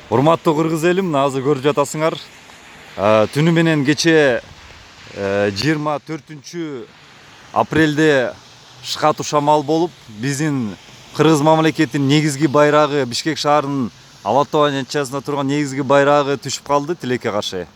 Урматтуу кыргыз элим, азыр көрүп жатасыңар. Түнү менен кече 24 апрелде шкатуу шамал болуп, биздин кыргыз мамлекетинин негизги байрагы, Бишкек шаарынын ала таянчасында турган негизги байрагы түшүп калды тилекке каршы.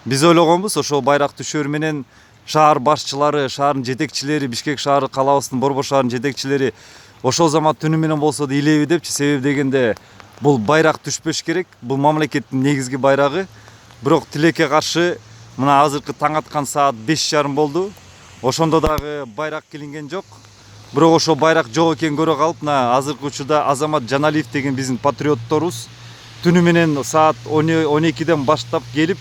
Биз ойлогонбуз, ошол байрак түшөр менен шаар башчылары, шаардын жетекчилери, Бишкек шаары калабыбыздын Борбор шаарынын жетекчилери ошол замат түнү менен болсо да илеби депчи. Себеби дегенде бул байрак түшпөш керек. Бул мамлекеттин негизги байрагы. Бирок тилекке каршы мына азыркы таң аткан саат 5:30 болду. Ошондо дагы байрак килинген жок. Бирок ошол байрак жок экенин көрө калып, мына азыркы учурда Азамат Жаналиев деген биздин патриотторубуз түнү менен саат 12ден баштап келип,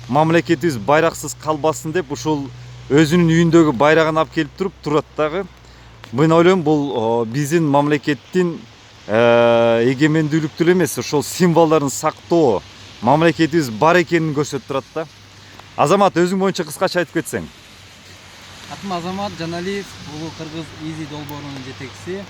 мамлекетибиз байраксыз калбасын деп ушул өзүнүн үйүндөгү байрагын алып келип турат дагы. Мен ойлойм, бул биздин мамлекеттин эгемендүүлүктү эмес, ошол символдорун сактоо, мамлекетибиз бар экенин көрсөтүп турат да. Азамат, өзүң боюнча кыскача айтып кетсең. Атым Азамат Жаналиев, бул Кыргыз Изи долбоорунун жетекчиси.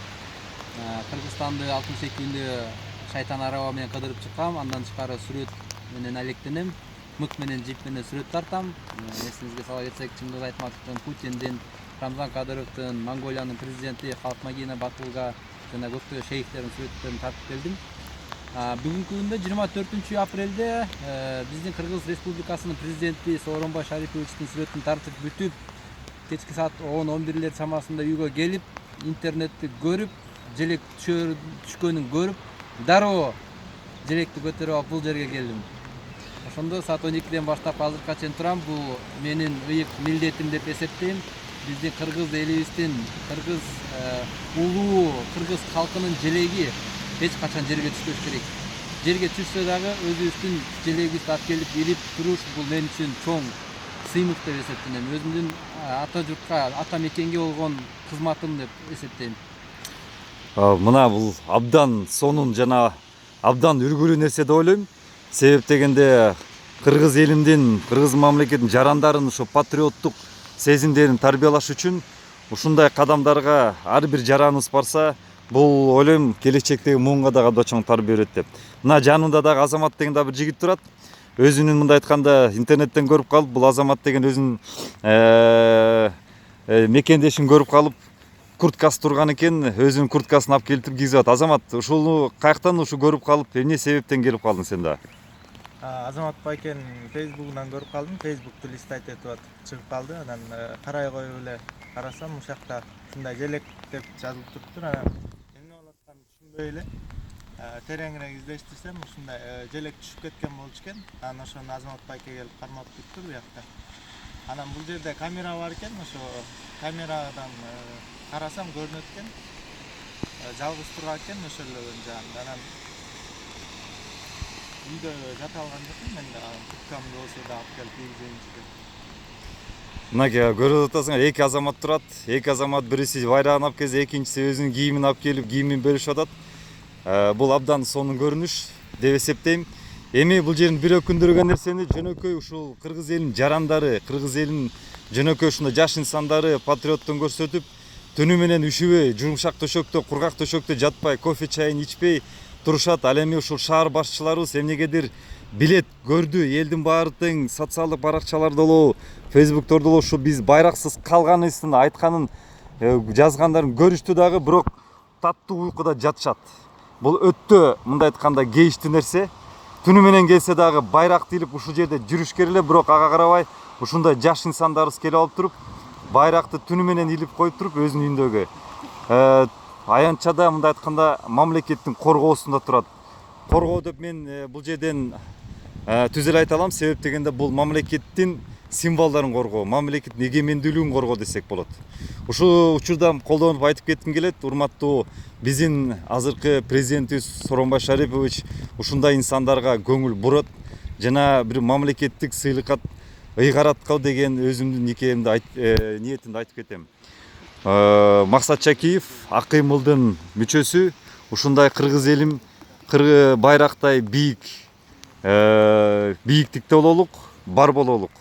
Кыргызстанды 62-күндө шайтан араба менен кыдырып чыккам, андан тышкары сүрөт менен алектенем, мык менен жип менен сүрөт тартам. Эсиңизге сала кетсек, Чыңгыз Айтматовдун, Путиндин, Рамзан Кадыровдун, Монголиянын президенти Халтмагина Батылга жана көптөгөн шейхтердин сүрөттөрүн тартып келдим. Бүгүнкү күндө 24 апрелде биздин Кыргыз Республикасынын президенти Сооронбай Шариповичтин сүрөтүн тартып бүтүп, кечки саат 10-11 чамасында үйгө келип, интернетти көрүп, желек түшкөнүн көрүп, дароо желекти көтөрүп алып бул жерге келдим. Ошондо саат 12ден баштап азыркыга чейин турам. Бул менин ыйык милдетим деп эсептейм. Биздин кыргыз элибиздин, кыргыз улуу кыргыз калкынын желеги эч качан жерге түшпөш керек. Жерге түшсө дагы өзүбүздүн желегибизди алып келип илип туруш бул мен үчүн чоң сыймык деп эсептейм. Өзүмдүн ата журтка, ата мекенге болгон кызматым деп эсептейм. Мына бул абдан сонун жана абдан үлгүлүү нерсе деп ойлойм. Себеп дегенде кыргыз элимдин, кыргыз мамлекетинин жарандарын ошо патриоттук сезимдерин тарбиялаш үчүн ушундай кадамдарга ар бир жараныбыз барса, бул ойлойм келечектеги муунга дагы абдан чоң тарбия берет деп. Мына жанымда дагы Азамат деген дагы бир жигит турат. Өзүнүн мындай айтканда интернеттен көрүп калып, бул Азамат деген өзүнүн мекендешин көрүп калып, курткасы турган экен, өзүнүн курткасын алып келип кийгизип атат. Азамат, ушуну каяктан көрүп калып, эмне себептен келип калдың сен да? Азамат байкенин фейсбугунан көрүп калдым. Фейсбукту листать этип атып чыгып калды. Анан карай коюп эле карасам, ушакта ушундай желек деп жазылып туруптур. Анан эмне болуп атканын түшүнбөй эле тереңирээк издештирсем, ушундай желек түшүп кеткен болчу экен. Анан ошону Азамат байке келип кармап туруптур буякта. Анан бул жерде камера бар экен, ошо камерадан карасам көрүнөт экен. Жалгыз турган экен ошол эле жагында. Анан үйдө жата алган жокмун, мен курткамды болсо да алып келип кийгизейинчи деп. Мына көрүп атасыңар, эки Азамат турат. Эки Азамат, бириси байрагын алып келсе, экинчиси өзүнүн кийимин алып келип кийимин бөлүшүп атат. Бул абдан сонун көрүнүш деп эсептейм. Эми бул жерин бирөө күндүргөн нерсени жөнөкөй ушул кыргыз элинин жарандары, кыргыз элинин жөнөкөй ушундай жаш инсандары патриоттун көрсөтүп, түнү менен үшүбөй, жумшак төшөктө, кургак төшөктө жатпай, кофе чайын ичпей турушат. Ал эми ушул шаар башчыларыбыз эмнегедир билет, көрдү, элдин баары тең социалдык баракчаларда болобу, фейсбуктордо болобу ушу биз байраксыз калганыбыздын айтканын, жазгандарын көрүштү дагы, бирок таттуу уйкуда жатышат. Бул өтө мындай айтканда кейиштүү нерсе. Түнү менен келсе дагы байракты илип ушул жерде жүрүш керек эле, бирок ага карабай ушундай жаш инсандарыбыз келип алып туруп, байракты түнү менен илип коюп туруп өзүнүн үйүндөгү аянтчада мындай айтканда мамлекеттин коргоосунда турат. Коргоо деп мен бул жерден түз эле айта алам. Себеп дегенде бул мамлекеттин символдорун коргоо, мамлекеттин эгемендүүлүгүн коргоо десек болот. Ушул учурда колдонуп айтып кетким келет. Урматтуу биздин азыркы президентибиз Сооронбай Шарипович ушундай инсандарга көңүл бурат жана бир мамлекеттик сыйлыкка ыйгараткау деген өзүмдүн ниетимди айтып кетем. Максат Чакиев ак кыймылдын мүчөсү, ушундай кыргыз элим байрактай бийик, бийиктикте бололук, бар бололук.